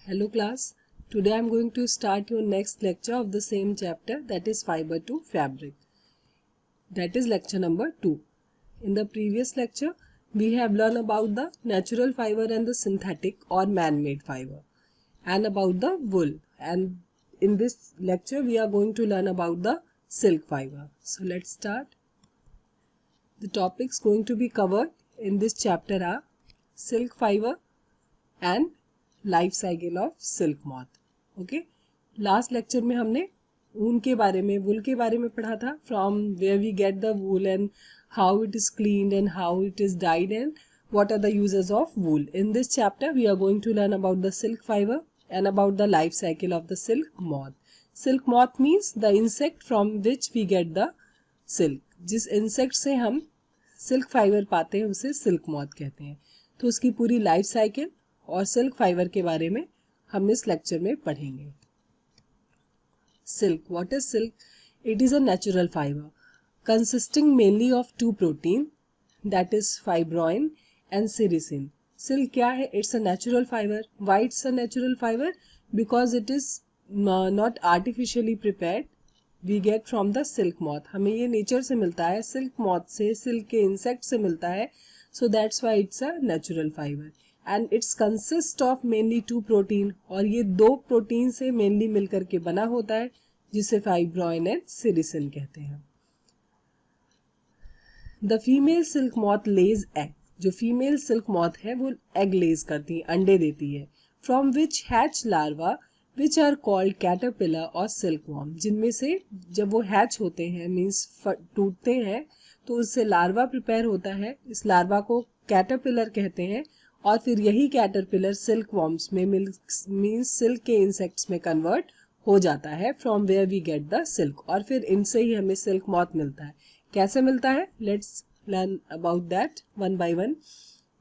Hello class, today I am going to start your next lecture of the same chapter, that is fiber to fabric. That is lecture number 2. In the previous lecture, we have learned about the natural fiber and the synthetic or man-made fiber and about the wool. And in this lecture, we are going to learn about the silk fiber. So let's start. The topics going to be covered in this chapter are silk fiber and life cycle of silk moth. Okay, last lecture में हमने ऊन के बारे में, वूल के बारे में पढ़ा था. From where we get the wool and how it is cleaned and how it is dyed and what are the uses of wool. In this chapter we are going to learn about the silk fibre and about the life cycle of the silk moth. Silk moth means the insect from which we get the silk. जिस insect से हम silk fibre पाते हैं उसे silk moth कहते हैं. तो उसकी पूरी लाइफ साइकिल और सिल्क फाइबर के बारे में हम इस लेक्चर में पढ़ेंगे. Silk, what is silk? It is a natural fibre consisting mainly of two protein, that is fibroin and sericin. Silk क्या है? It's a natural fibre. Why it's a natural fibre? Because it is not artificially prepared. We get from the silk moth. हमें ये nature से मिलता है, silk moth से, silk के insect से मिलता है. So that's why it's a natural fibre. And it's consist of mainly two protein. और ये दो प्रोटीन से मेनली मिलकर के बना होता है, जिसे फाइब्रोइन एंड सेरिसिन कहते हैं. The female silk moth lays egg. जो फीमेल सिल्क मॉथ है वो एग लेज करती है, अंडे देती है. From which hatch larva which are called caterpillar और सिल्क वॉर्म. जिनमें से जब वो हैच होते हैं, मीन्स टूटते हैं, तो उससे लार्वा प्रिपेयर होता है. इस लार्वा को कैटरपिलर कहते हैं. और फिर यही कैटरपिलर सिल्क वॉर्म्स में मीन्स सिल्क के इंसेक्ट्स में कन्वर्ट हो जाता है. From where we get the silk. और फिर इनसे ही हमें सिल्क मॉथ मिलता है. कैसे मिलता है? Let's learn about that one by one.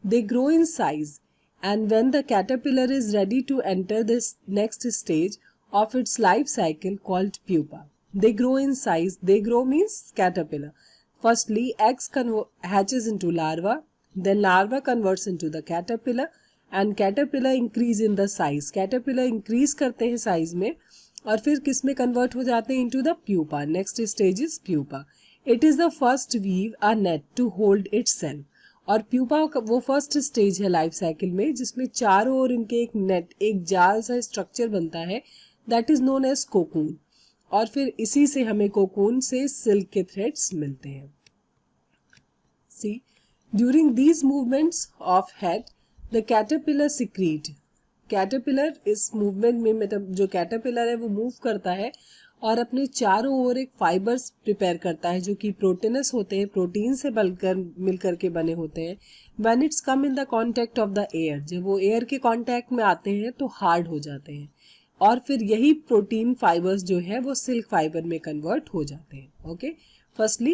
They grow in size and when the caterpillar is ready to enter this next stage of its life cycle called pupa. They grow in size. They grow means caterpillar. Firstly eggs hatches into larva. Then larva converts into the caterpillar and caterpillar increase in the size. Caterpillar increase करते हैं size में और फिर किस में convert हो जाते हैं? Into the pupa. Next stage is pupa. It is the first weave a net to hold itself. और pupa वो first stage है life cycle में जिसमें चारों ओर इनके एक net, एक जाल सा structure बनता है, that is known as cocoon. और फिर इसी से हमें cocoon से silk के threads मिलते हैं. See, during these movements of head, the caterpillar secrete. Caterpillar इस movement में, मतलब जो caterpillar है वो move करता है और अपने चारों ओर एक fibers prepare करता है जो कि प्रोटीनस होते हैं, प्रोटीन से मिलकर के बने होते हैं. When it's come in the contact of the air, जब वो एयर के कांटेक्ट में आते हैं तो हार्ड हो जाते हैं और फिर यही प्रोटीन फाइबर्स जो है वो सिल्क फाइबर में कन्वर्ट हो जाते हैं. Okay, Firstly,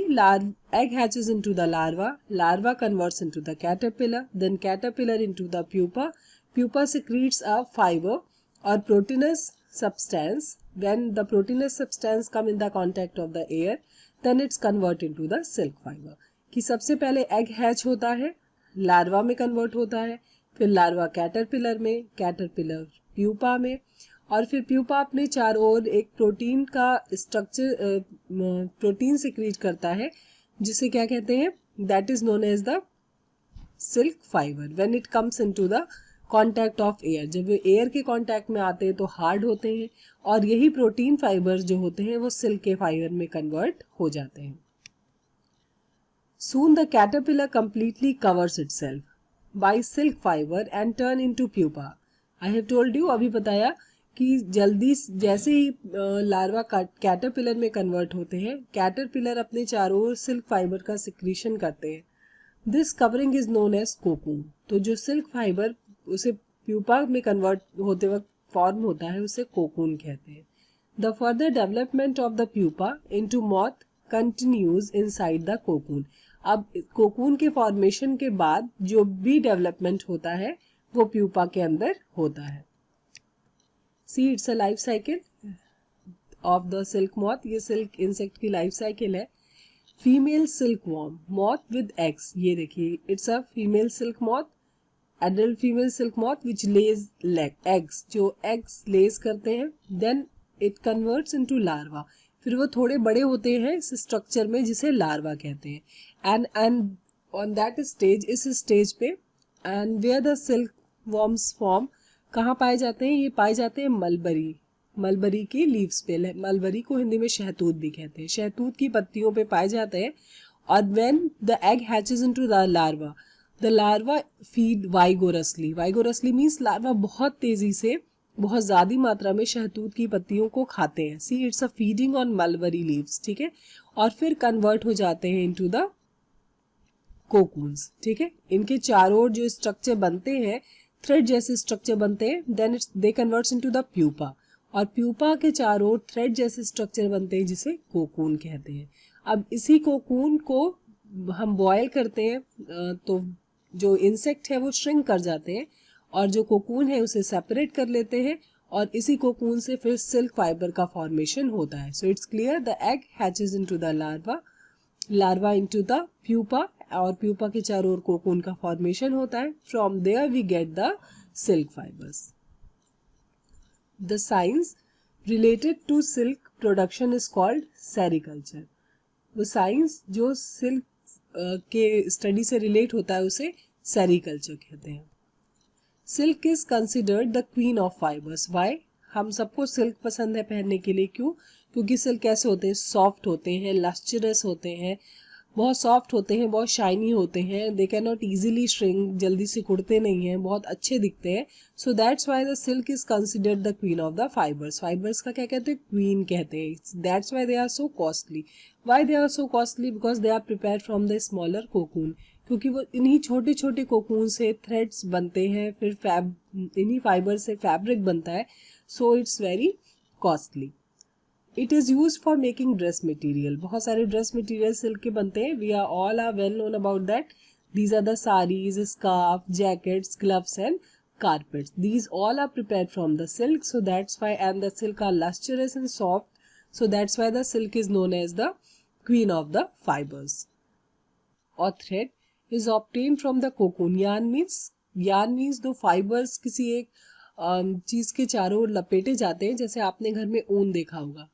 egg hatches into the larva. Larva converts into the caterpillar. Then caterpillar into the pupa. Pupa secretes a fiber or proteinous substance. When the proteinous substance come in the contact of the air, then it's converted into the silk fiber. कि सबसे पहले egg hatch होता है, larva में convert होता है, फिर larva caterpillar में, caterpillar pupa में, और फिर प्यूपा अपने चारों ओर एक प्रोटीन का स्ट्रक्चर, प्रोटीन सिक्रीट करता है जिसे क्या कहते हैं? That is known as the silk fibre. When it comes into the contact of air, जब वे एयर के कांटेक्ट में आते हैं तो हार्ड होते हैं और यही प्रोटीन फाइबर्स जो होते हैं वो सिल्क के फाइबर में कन्वर्ट हो जाते हैं. Soon the caterpillar completely covers itself by silk fiber and turn into pupa. I have told you, अभी बताया कि जल्दी जैसे ही लार्वा कैटरपिलर में कन्वर्ट होते हैं, कैटरपिलर अपने चारों ओर सिल्क फाइबर का सिक्रीशन करते हैं. This covering is known as cocoon. तो जो सिल्क फाइबर उसे प्यूपा में कन्वर्ट होते वक्त फॉर्म होता है उसे कोकून कहते हैं. The further development of the pupa into moth continues inside the cocoon. अब कोकून के फॉर्मेशन के बाद जो भी डेवलपमेंट होता है वो प्यूपा के अंदर होता है. See, it's a life cycle of the silk moth. ये silk insect की life cycle है. Female silk worm, moth with eggs. ये देखिए, it's a female silk moth adult female silk moth which lays eggs, जो eggs lays करते हैं, then it converts into larva, फिर वो थोड़े बड़े होते हैं इस स्ट्रक्चर में जिसे लार्वा कहते हैं, and on that stage, इस स्टेज पे, and where the silk worms form, कहाँ पाए जाते हैं, ये पाए जाते हैं मलबरी की लीव्स पे, मलबरी को हिंदी में शहतूत भी कहते हैं, शहतूत की पत्तियों पे पाए जाते हैं, और when the egg hatches into the larva feed vigorously means larva बहुत तेजी से, बहुत ज़्यादा मात्रा में शहतूत की पत्तियों को खाते हैं, see it's a feeding on mulberry leaves, ठीक है, और फिर कन्वर्ट हो जाते हैं इनटू द कोकून्स, ठीक है, इनके चारों ओर जो स्ट्रक्चर बनते हैं, थ्रेड जैसे स्ट्रक्चर बनते हैं, then they converts into the pupa, और प्यूपा के चारों ओर थ्रेड जैसे स्ट्रक्चर बनते हैं जिसे कोकून कहते हैं। अब इसी कोकून को हम बॉयल करते हैं तो जो इंसेक्ट है वो श्रिंक कर जाते हैं, और जो कोकून है उसे सेपरेट कर लेते हैं, और इसी कोकून से फिर सिल्क फाइबर का फॉर्मेशन होता है। So it's clear, the egg hatches into the larva into the pupa, और प्यूपा के चारों ओर कोकून का फॉर्मेशन होता है। From there we get the silk fibres. The science related to silk production is called sericulture. वो science जो silk के स्टडी से रिलेट होता है उसे सेरिकल्चर कहते हैं। Silk is considered the queen of fibres. Why? हम सबको सिल्क पसंद है पहनने के लिए, क्यों? क्योंकि सिल्क कैसे होते हैं, सॉफ्ट होते हैं, लस्चरस होते हैं, बहुत सॉफ्ट होते हैं, बहुत शाइनी होते हैं, they can not easily shrink, जल्दी से कुड़ते नहीं हैं, बहुत अच्छे दिखते हैं। So that's why the silk is considered the queen of the fibres. Fibres का क्या कहते हैं, क्वीन कहते हैं। That's why they are so costly. Why they are so costly? Because they are prepared from the smaller cocoon, क्योंकि वो इन्हीं छोटे छोटे कोकून से थ्रेड्स बनते हैं, फिर इन्हीं फाइबर से फैब्रिक बनता है, so it's very costly. It is use for making dress material. बहुत सारे ड्रेस मटेरियल सिल्क के बनते हैं। We are all are well known about that. These are the saris, scarf, jackets, gloves and carpets. These all are prepared from the silk, so that's why, and the silk are lustrous and soft, so that's why the silk is known as the queen of the fibers. Or thread is obtained from the cocoon. Yarn means दो fibers किसी एक चीज के चारों ओर लपेटे जाते हैं, जैसे आपने घर में ऊन देखा होगा,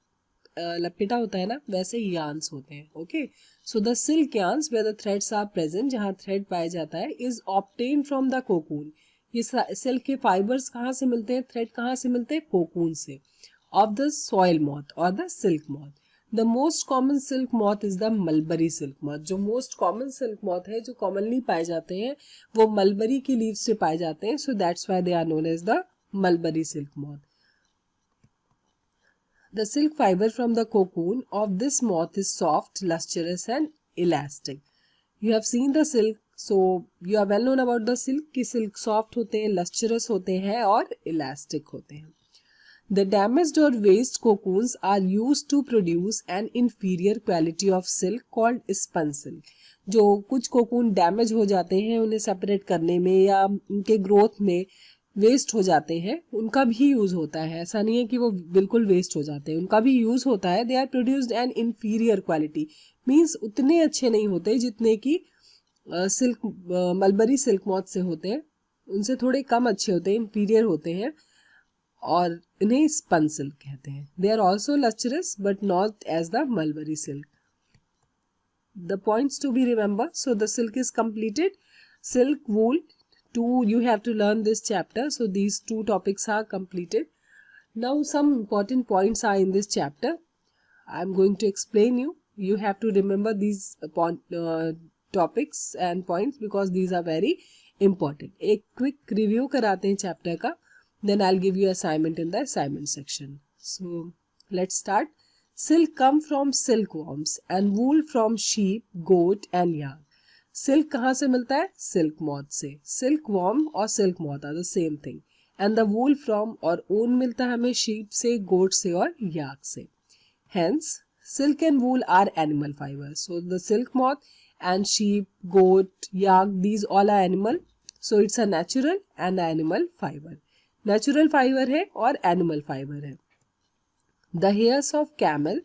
लपेटा होता है ना, वैसे यार्न्स होते हैं। Okay, so the silk yarns where the threads are present, जहाँ थ्रेड पाया जाता है, is obtain from the cocoon. ये सिल्क के फाइबर्स कहाँ से मिलते हैं, थ्रेड कहाँ से मिलते हैं, कोकून से, ऑफ द सॉइल मॉथ और the silk moth. The most common silk moth is the mulberry silk moth. जो मोस्ट कॉमन सिल्क मॉथ है, जो कॉमनली पाए जाते हैं, वो मलबरी की लीव से पाए जाते हैं, so that's why they are known as the mulberry silk moth. The silk fiber from the cocoon of this moth is soft, lustrous and elastic. You have seen the silk, so you are well known about the silk कि silk soft होते हैं, lustrous होते हैं और elastic होते हैं. The damaged or waste cocoons are used to produce an inferior quality of silk called spun silk. जो कुछ कोकून डैमेज हो जाते हैं, उन्हें सेपरेट करने में या उनके ग्रोथ में वेस्ट हो जाते हैं, उनका भी यूज होता है। ऐसा नहीं है कि वो बिल्कुल वेस्ट हो जाते हैं, उनका भी यूज होता है। They are produced an inferior quality, means उतने अच्छे नहीं होते जितने की सिल्क मलबरी सिल्क मॉथ से होते हैं, उनसे थोड़े कम अच्छे होते हैं, इंफीरियर होते हैं, और इन्हें स्पन सिल्क कहते हैं। They are also lustrous but not as the mulberry silk. The points to be remember, so the silk is completed, silk, wool, you have to learn this chapter, so these two topics are completed. Now some important points are in this chapter. I am going to explain you have to remember these topics and points because these are very important. एक quick review कराते हैं chapter का, then I'll give you assignment in the assignment section. So let's start. Silk come from silkworms and wool from sheep, goat and yak. सिल्क कहाँ से मिलता है, silk moth से। सिल्क वॉर्म और silk moth are the same thing. And the wool from, और ऊन मिलता है हमें शीप से, गोट से और याक से। Hence silk and wool are animal fibre. So the silk moth and sheep, goat, yak, these all are animal, so it's a natural and animal fibre. Natural fibre है और एनिमल फाइबर है। The hairs of camel,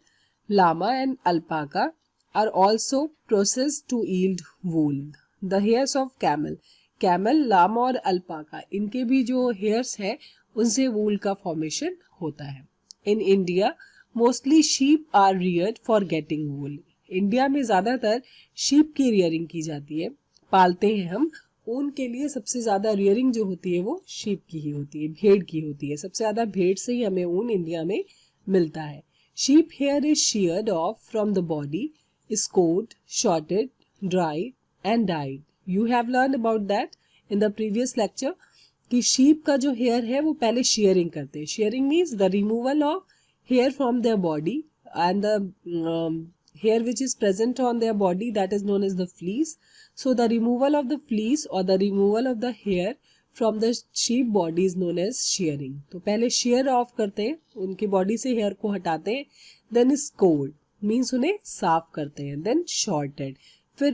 llama and alpaca are also processed to yield wool. The hairs of camel. Camel, llama और alpaca, इनके भी जो hairs है उनसे वूल का फॉर्मेशन होता है। In India mostly sheep are reared for getting wool. India में ज़्यादातर शीप की रियरिंग की जाती है, पालते हैं हम। ऊन के लिए सबसे ज़्यादा रियरिंग जो होती है वो शीप की ही होती है, भेड़ की होती है। सबसे ज़्यादा भेड़ से ही हमें ऊन इंडिया में मिलता है। Sheep hair is sheared off from the body, is combed, shorted, dried and dyed. You have learned about that in the previous lecture कि शीप का जो हेयर है वो पहले शेयरिंग करते हैं। Shearing means the removal of hair from their body and the hair which is present on their body, that is known as the fleece. So the removal of the fleece or the removal of the hair from the sheep body is known as shearing. तो पहले shear off करते हैं, उनकी body से hair को हटाते हैं, then is combed means उन्हें साफ करते हैं, then shorted फिर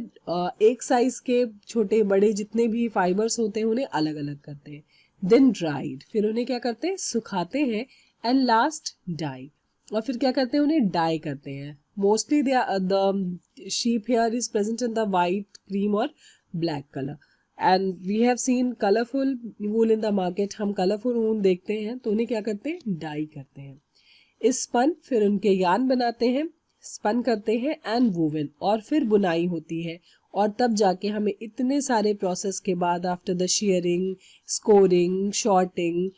एक साइज के छोटे बड़े जितने भी फाइबर्स होते हैं उन्हें अलग अलग करते हैं, then dried फिर उन्हें क्या करते हैं, सुखाते हैं, and last dye और फिर क्या करते हैं, उन्हें डाई करते हैं। Mostly the sheep hair is present in the white, cream और black colour and we have seen colourful wool in the market. हम कलरफुल ऊन देखते हैं तो उन्हें क्या करते हैं, डाई करते हैं। इस स्पन फिर उनके यान बनाते हैं, स्पन करते हैं एंड वूवन और फिर बुनाई होती है और तब जाके हमें इतने सारे प्रोसेस के बाद after the shearing, scouring, sorting,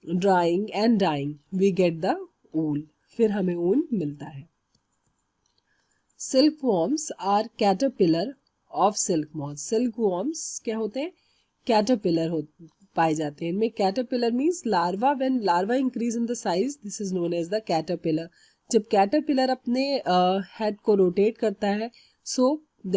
drying and dyeing we get the wool, फिर हमें ऊन मिलता है। Silk worms are caterpillar of silk moth. Silk worms क्या होते हैं, कैटरपिलर पाए जाते हैं। इनमें caterpillar means larva, when larva increase in the size this is known as the caterpillar. जब कैटरपिलर अपने हेड को रोटेट करता है so the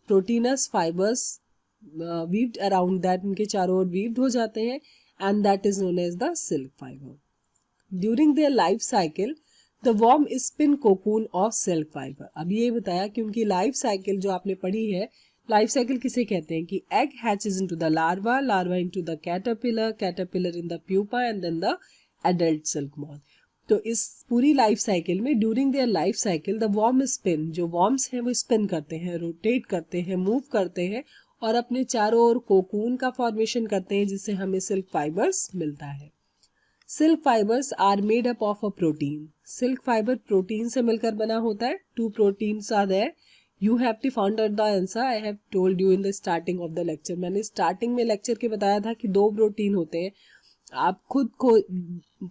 proteinous fibres weaved around that, उनके चारों ओर वीव्ड हो जाते हैं and that is known as the silk fibre. During their life cycle the worm spin cocoon of silk fibre. अब ये बताया कि उनकी लाइफ साइकिल जो आपने पढ़ी है, लाइफ साइकिल किसे कहते हैं कि egg hatches into the larva, larva into the caterpillar, caterpillar in the pupa and then the adult silk moth. तो इस पूरी लाइफ साइकिल में during their life cycle the worm spin, जो वॉर्म्स हैं वो स्पिन करते हैं, रोटेट करते हैं, मूव करते हैं और अपने चारों ओर कोकून का फॉर्मेशन करते हैं जिससे हमें सिल्क फाइबर्स मिलता है। Silk fibres are made up of a protein. Silk fibre protein से मिलकर बना होता है। 2 proteins are there. You have to find out the answer. I have told you in the starting of the lecture. मैंने starting में lecture के बताया था कि 2 प्रोटीन होते हैं। आप खुद को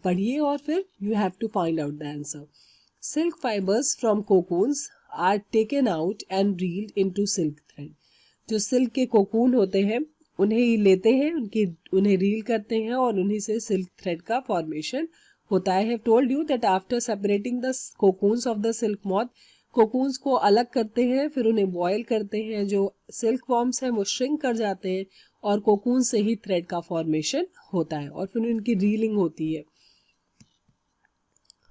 पढ़िए और फिर you have to find out the answer. Silk fibres from cocoons are taken out and reeled into silk thread. जो सिल्क के कोकून होते हैं उन्हें ही लेते हैं, उन्हें रील करते हैं और उन्हीं से सिल्क थ्रेड का फॉर्मेशन होता है। आई have told you that after separating the cocoons of the silk moth, cocoons को अलग करते हैं, फिर उन्हें बॉयल करते हैं। जो सिल्क वॉर्म्स हैं वो श्रिंक कर जाते हैं और कोकून से ही थ्रेड का फॉर्मेशन होता है और फिर उनकी रीलिंग होती है।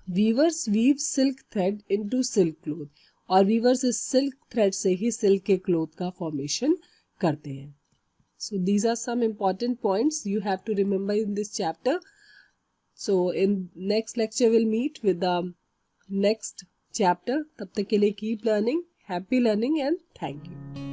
Weavers weave silk thread into silk cloth और वीवर्स इस सिल्क थ्रेड से ही सिल्क के क्लोथ का फॉर्मेशन करते हैं। So these are some important points you have to remember in this chapter. So in next lecture we'll meet with the next chapter. तब तक के लिए keep learning, happy learning and thank you.